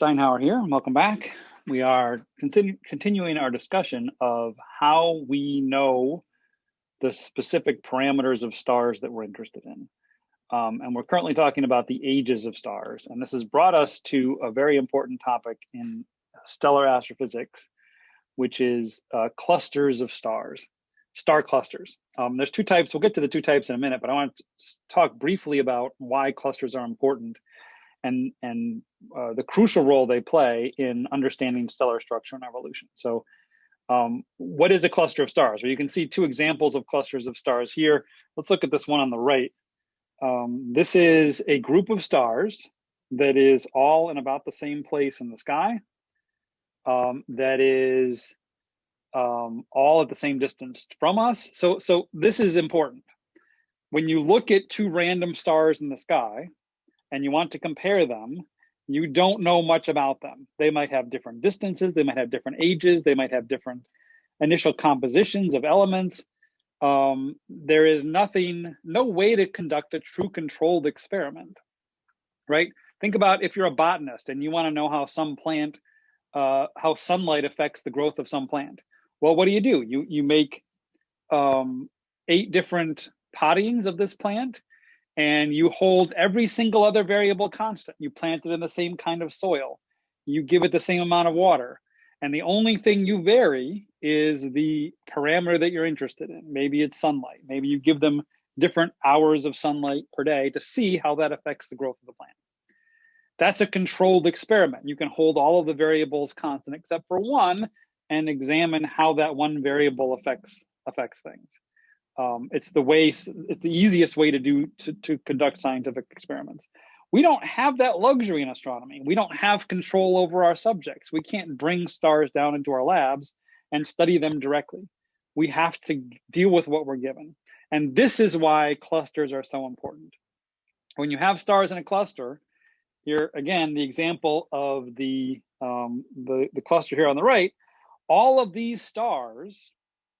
Steinhauer here, and welcome back. We are continuing our discussion of how we know the specific parameters of stars that we're interested in. And we're currently talking about the ages of stars. And this has brought us to a very important topic in stellar astrophysics, which is clusters of stars, star clusters. There's two types. We'll get to the two types in a minute, but I want to talk briefly about why clusters are important and the crucial role they play in understanding stellar structure and evolution. So what is a cluster of stars? Well, you can see two examples of clusters of stars here. Let's look at this one on the right. This is a group of stars that is all in about the same place in the sky, that is all at the same distance from us. So this is important. When you look at two random stars in the sky, and you want to compare them, you don't know much about them. They might have different distances, they might have different ages, they might have different initial compositions of elements. There is no way to conduct a true controlled experiment, right? Think about if you're a botanist and you want to know how some plant, how sunlight affects the growth of some plant. Well, what do? You make 8 different pottings of this plant, and you hold every single other variable constant. You plant it in the same kind of soil. You give it the same amount of water. And the only thing you vary is the parameter that you're interested in. Maybe it's sunlight. Maybe you give them different hours of sunlight per day to see how that affects the growth of the plant. That's a controlled experiment. You can hold all of the variables constant except for one and examine how that one variable affects things. It's the easiest way to conduct scientific experiments. We don't have that luxury in astronomy. We don't have control over our subjects. We can't bring stars down into our labs and study them directly. We have to deal with what we're given. And this is why clusters are so important. When you have stars in a cluster, here again, the example of the cluster here on the right, all of these stars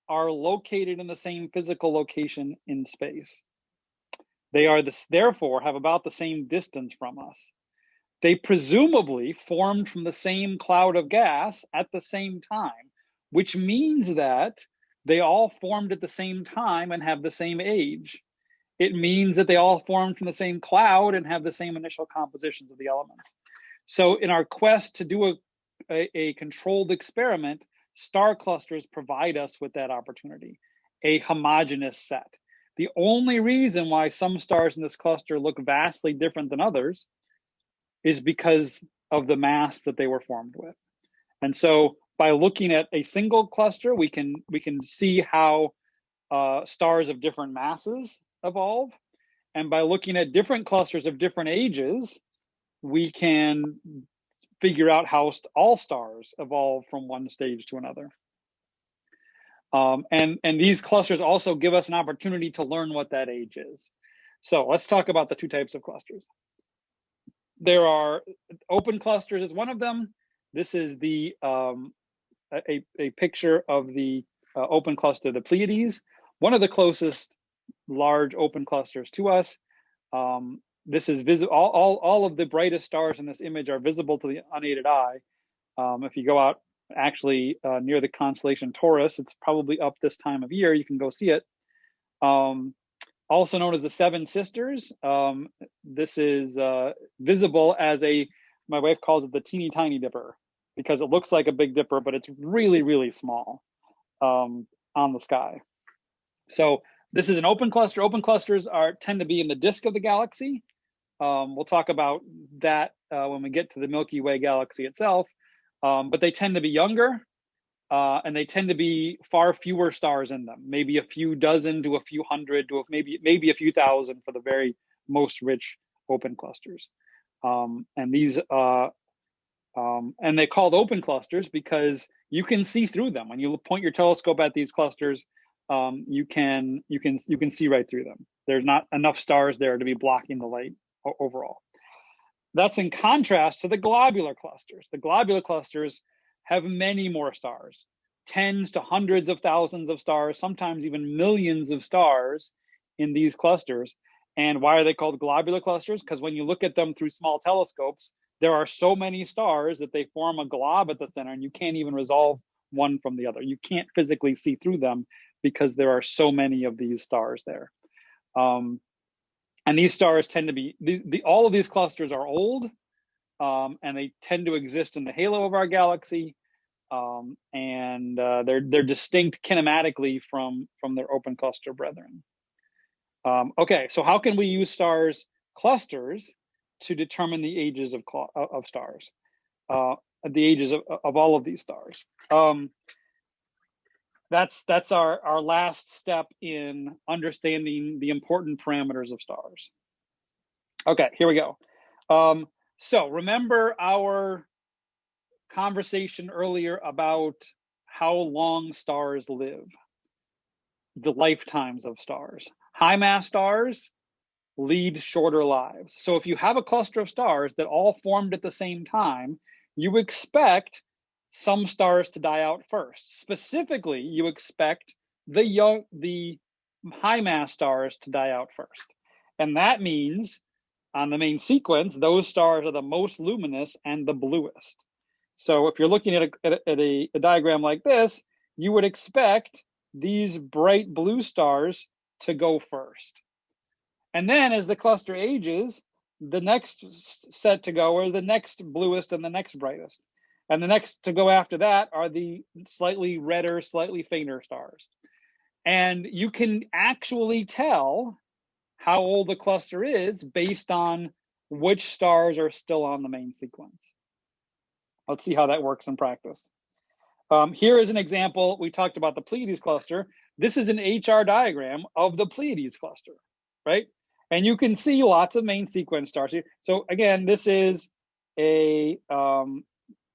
are located in the same physical location in space. They are therefore have about the same distance from us. They presumably formed from the same cloud of gas at the same time, which means that they all formed at the same time and have the same age. It means that they all formed from the same cloud and have the same initial compositions of the elements. So in our quest to do a controlled experiment, star clusters provide us with that opportunity, a homogeneous set. The only reason why some stars in this cluster look vastly different than others is because of the mass that they were formed with. And so by looking at a single cluster, we can see how stars of different masses evolve. And by looking at different clusters of different ages, we can figure out how all stars evolve from one stage to another. And these clusters also give us an opportunity to learn what that age is. So let's talk about the two types of clusters. There are open clusters is one of them. This is the a picture of the open cluster, the Pleiades, one of the closest large open clusters to us. This is visible. All of the brightest stars in this image are visible to the unaided eye. If you go out actually near the constellation Taurus, it's probably up this time of year. You can go see it. Also known as the Seven Sisters. This is visible as my wife calls it the teeny tiny dipper, because it looks like a big dipper, but it's really, really small on the sky. So this is an open cluster. Open clusters tend to be in the disk of the galaxy. We'll talk about that when we get to the Milky Way galaxy itself. But they tend to be younger, and they tend to be far fewer stars in them. Maybe a few dozen to a few hundred to maybe a few thousand for the very most rich open clusters. And they're called open clusters because you can see through them. When you point your telescope at these clusters, you can see right through them. There's not enough stars there to be blocking the light overall. That's in contrast to the globular clusters. The globular clusters have many more stars, tens to hundreds of thousands of stars, sometimes even millions of stars in these clusters. And why are they called globular clusters? Because when you look at them through small telescopes, there are so many stars that they form a glob at the center, and you can't even resolve one from the other. You can't physically see through them because there are so many of these stars there. And these stars tend to be, all of these clusters are old, and they tend to exist in the halo of our galaxy, and they're distinct kinematically from their open cluster brethren. Okay, so how can we use stars clusters to determine the ages of stars, the ages of all of these stars? That's our last step in understanding the important parameters of stars. Okay, here we go. So remember our conversation earlier about how long stars live, the lifetimes of stars. High mass stars lead shorter lives. So if you have a cluster of stars that all formed at the same time, you expect some stars to die out first. Specifically, you expect the high mass stars to die out first. And that means on the main sequence, those stars are the most luminous and the bluest. So if you're looking at a diagram like this, you would expect these bright blue stars to go first. And then as the cluster ages, the next set to go are the next bluest and the next brightest. And the next to go after that are the slightly redder, slightly fainter stars. And you can actually tell how old the cluster is based on which stars are still on the main sequence. Let's see how that works in practice. Here is an example. We talked about the Pleiades cluster. This is an HR diagram of the Pleiades cluster, right? And you can see lots of main sequence stars here. So again, this is an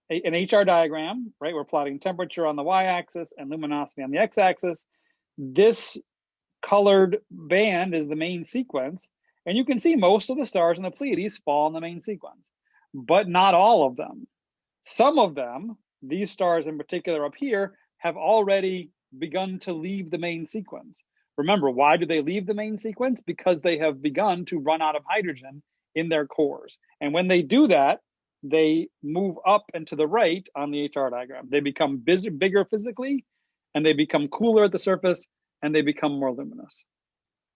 HR diagram, right? We're plotting temperature on the y-axis and luminosity on the x-axis. This colored band is the main sequence, and you can see most of the stars in the Pleiades fall in the main sequence, but not all of them. Some of them, these stars in particular up here, have already begun to leave the main sequence. Remember, why do they leave the main sequence? Because they have begun to run out of hydrogen in their cores. And when they do that, they move up and to the right on the HR diagram. They become bigger physically, and they become cooler at the surface, and they become more luminous.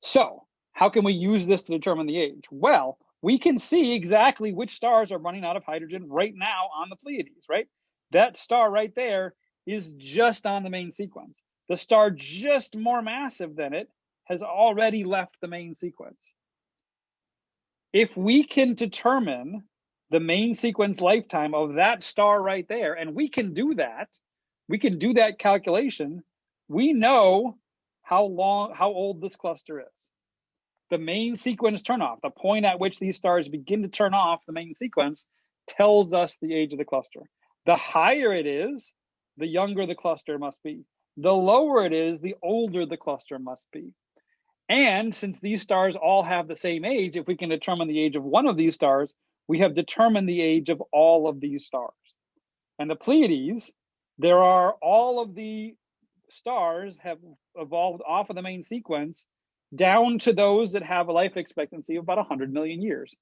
So how can we use this to determine the age? Well, we can see exactly which stars are running out of hydrogen right now on the Pleiades, right? That star right there is just on the main sequence. The star just more massive than it has already left the main sequence. If we can determine the main sequence lifetime of that star right there, and we can do that calculation, we know how old this cluster is. The main sequence turnoff, the point at which these stars begin to turn off the main sequence, tells us the age of the cluster. The higher it is, the younger the cluster must be. The lower it is, the older the cluster must be. And since these stars all have the same age, if we can determine the age of one of these stars, we have determined the age of all of these stars. And the Pleiades, there are all of the stars have evolved off of the main sequence down to those that have a life expectancy of about 100 million years.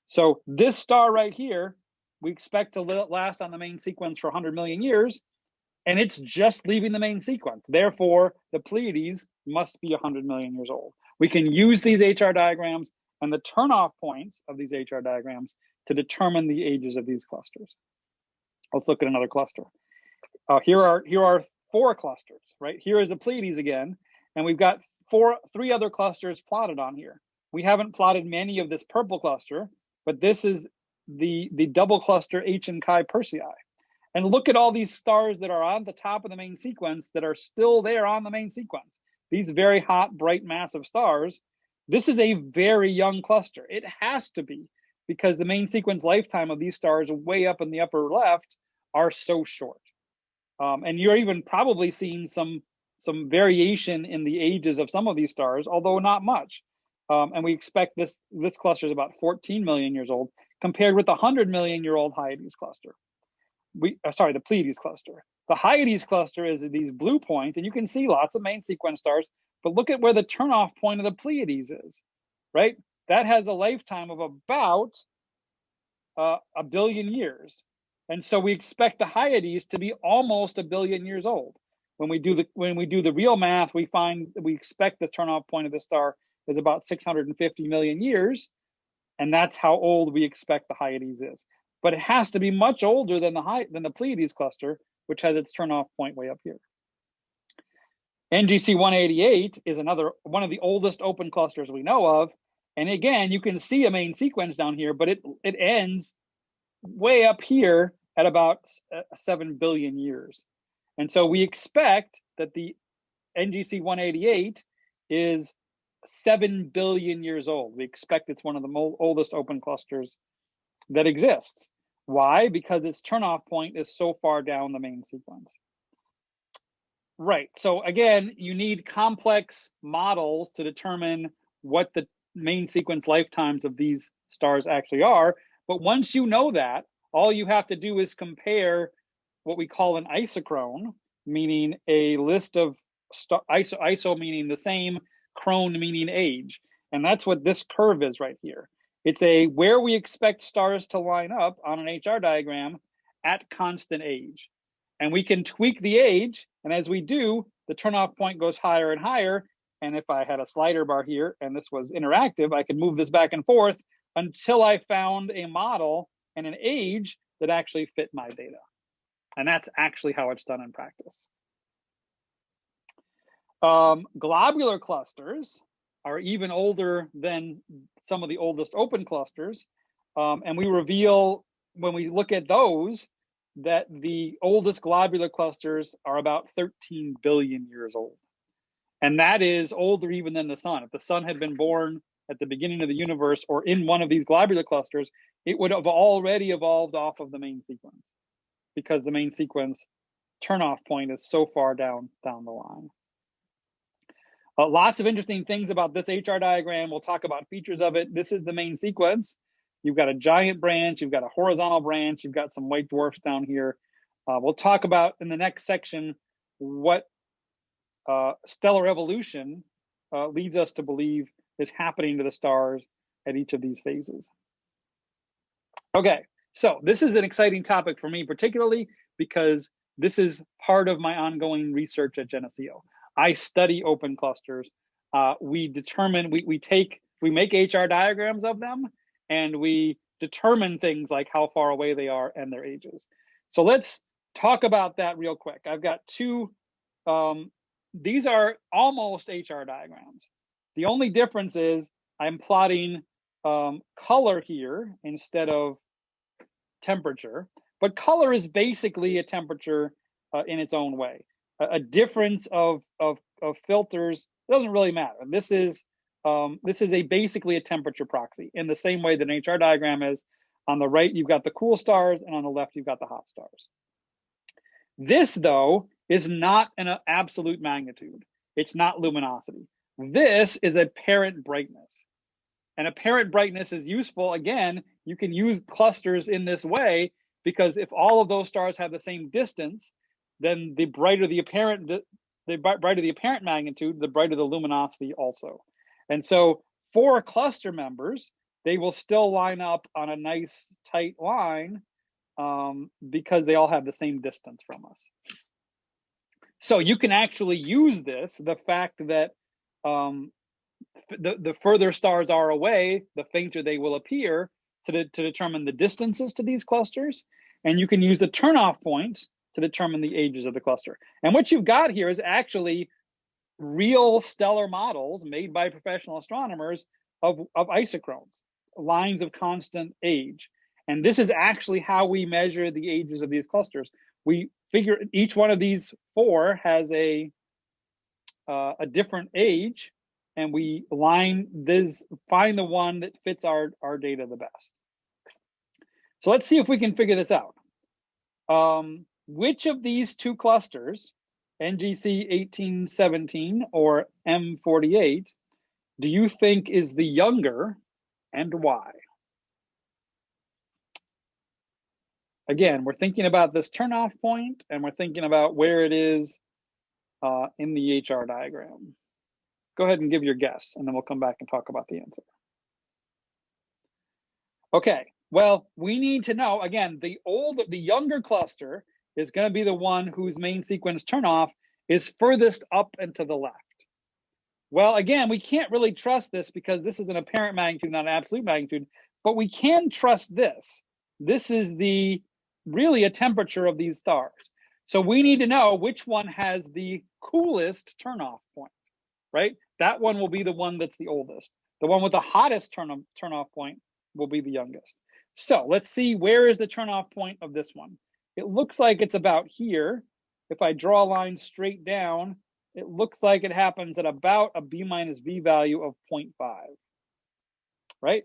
So this star right here, we expect to last on the main sequence for 100 million years, and it's just leaving the main sequence. Therefore, the Pleiades must be 100 million years old. We can use these HR diagrams and the turnoff points of these HR diagrams to determine the ages of these clusters. Let's look at another cluster. Here are 4 clusters, right? Here is the Pleiades again, and we've got 3 other clusters plotted on here. We haven't plotted many of this purple cluster, but this is the double cluster H and Chi Persei. And look at all these stars that are on the top of the main sequence that are still there on the main sequence. These very hot, bright, massive stars. This is a very young cluster. It has to be, because the main sequence lifetime of these stars way up in the upper left are so short. And you're even probably seeing some variation in the ages of some of these stars, although not much. And we expect this cluster is about 14 million years old, compared with the 100 million year old Hyades cluster. The Pleiades cluster. The Hyades cluster is these blue points, and you can see lots of main sequence stars, but look at where the turnoff point of the Pleiades is, right? That has a lifetime of about a billion years. And so we expect the Hyades to be almost a billion years old. When we do the real math, we find that we expect the turn-off point of the star is about 650 million years, and that's how old we expect the Hyades is. But it has to be much older than the Pleiades cluster, which has its turn-off point way up here. NGC 188 is another one of the oldest open clusters we know of, and again, you can see a main sequence down here, but it ends way up here at about 7 billion years. And so we expect that the NGC 188 is 7 billion years old. We expect it's one of the oldest open clusters that exists. Why? Because its turnoff point is so far down the main sequence. Right. So again, you need complex models to determine what the main sequence lifetimes of these stars actually are. But once you know that, all you have to do is compare what we call an isochrone, meaning a list of iso meaning the same, chrone meaning age. And that's what this curve is right here. It's where we expect stars to line up on an HR diagram at constant age. And we can tweak the age, and as we do, the turnoff point goes higher and higher. And if I had a slider bar here and this was interactive, I could move this back and forth until I found a model and an age that actually fit my data. And that's actually how it's done in practice. Globular clusters are even older than some of the oldest open clusters. And we reveal, when we look at those, that the oldest globular clusters are about 13 billion years old. And that is older even than the sun. If the sun had been born at the beginning of the universe or in one of these globular clusters, it would have already evolved off of the main sequence, because the main sequence turnoff point is so far down the line. Lots of interesting things about this HR diagram. We'll talk about features of it. This is the main sequence. You've got a giant branch, you've got a horizontal branch, you've got some white dwarfs down here. We'll talk about in the next section what stellar evolution leads us to believe is happening to the stars at each of these phases. Okay, so this is an exciting topic for me, particularly because this is part of my ongoing research at Geneseo. I study open clusters. We make HR diagrams of them, and we determine things like how far away they are and their ages. So let's talk about that real quick. I've got two, these are almost HR diagrams. The only difference is I'm plotting color here instead of temperature, but color is basically a temperature in its own way. A difference of filters doesn't really matter. This is basically a temperature proxy in the same way that an HR diagram is. On the right, you've got the cool stars, and on the left, you've got the hot stars. This, though, is not an absolute magnitude. It's not luminosity. This is apparent brightness. And apparent brightness is useful. Again, you can use clusters in this way, because if all of those stars have the same distance, then the brighter the apparent magnitude, the brighter the luminosity also. And so for cluster members, they will still line up on a nice tight line because they all have the same distance from us. So you can actually use this, the fact that the further stars are away, the fainter they will appear, to determine the distances to these clusters. And you can use the turnoff points to determine the ages of the cluster. And what you've got here is actually real stellar models made by professional astronomers of isochrones, lines of constant age. And this is actually how we measure the ages of these clusters. We figure each one of these four has a different age, and we find the one that fits our data the best. So let's see if we can figure this out. Which of these two clusters, NGC 1817 or M48, do you think is the younger, and why? Again, we're thinking about this turnoff point, and we're thinking about where it is in the HR diagram. Go ahead and give your guess, and then we'll come back and talk about the answer. Okay, Well, we need to know, again, the younger cluster is going to be the one whose main sequence turnoff is furthest up and to the left. Well, again, we can't really trust this because this is an apparent magnitude, not an absolute magnitude, but we can trust this. This is really a temperature of these stars. So we need to know which one has the coolest turnoff point, right? That one will be the one that's the oldest. The one with the hottest turnoff point will be the youngest. So let's see, where is the turnoff point of this one? It looks like it's about here. If I draw a line straight down, it looks like it happens at about a B minus V value of 0.5, right?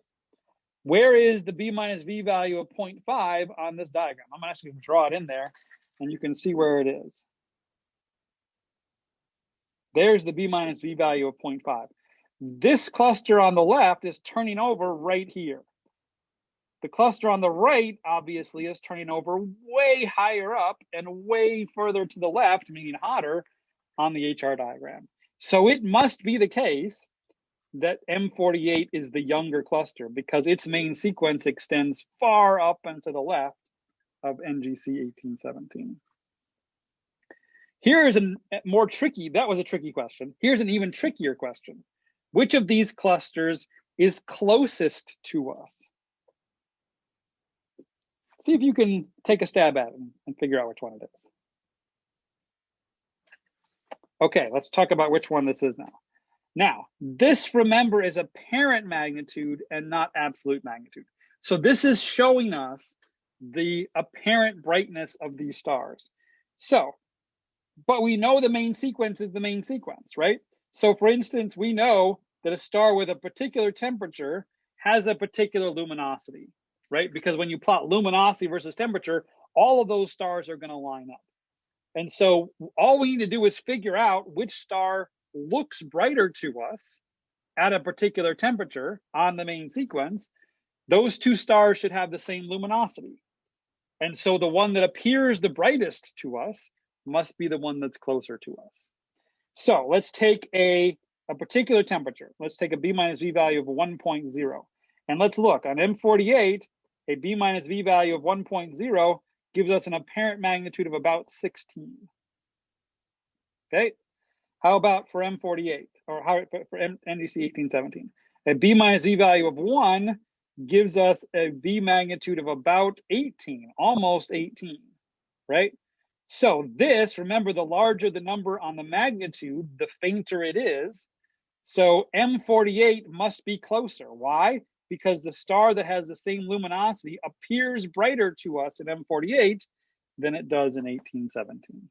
Where is the B minus V value of 0.5 on this diagram? I'm actually going to draw it in there, and you can see where it is. There's the B minus V value of 0.5. This cluster on the left is turning over right here. The cluster on the right, obviously, is turning over way higher up and way further to the left, meaning hotter, on the HR diagram. So it must be the case that M48 is the younger cluster because its main sequence extends far up and to the left of NGC 1817. Here is a more tricky, that was a tricky question. Here's an even trickier question. Which of these clusters is closest to us? See if you can take a stab at it and figure out which one it is. Okay, let's talk about which one this is now. Now, this, remember, is apparent magnitude and not absolute magnitude. So this is showing us the apparent brightness of these stars. So, but we know the main sequence is the main sequence, right? So for instance, we know that a star with a particular temperature has a particular luminosity, right? Because when you plot luminosity versus temperature, all of those stars are going to line up. And so all we need to do is figure out which star looks brighter to us at a particular temperature on the main sequence. Those two stars should have the same luminosity. And so the one that appears the brightest to us must be the one that's closer to us. So let's take a particular temperature. Let's take a B minus V value of 1.0. And let's look on M48, a B minus V value of 1.0 gives us an apparent magnitude of about 16. Okay, how about for M48, or how for NGC 1817? A B minus V value of 1 gives us a V magnitude of about 18, almost 18, right? So this, remember, the larger the number on the magnitude, the fainter it is. So M48 must be closer. Why? Because the star that has the same luminosity appears brighter to us in M48 than it does in 1817.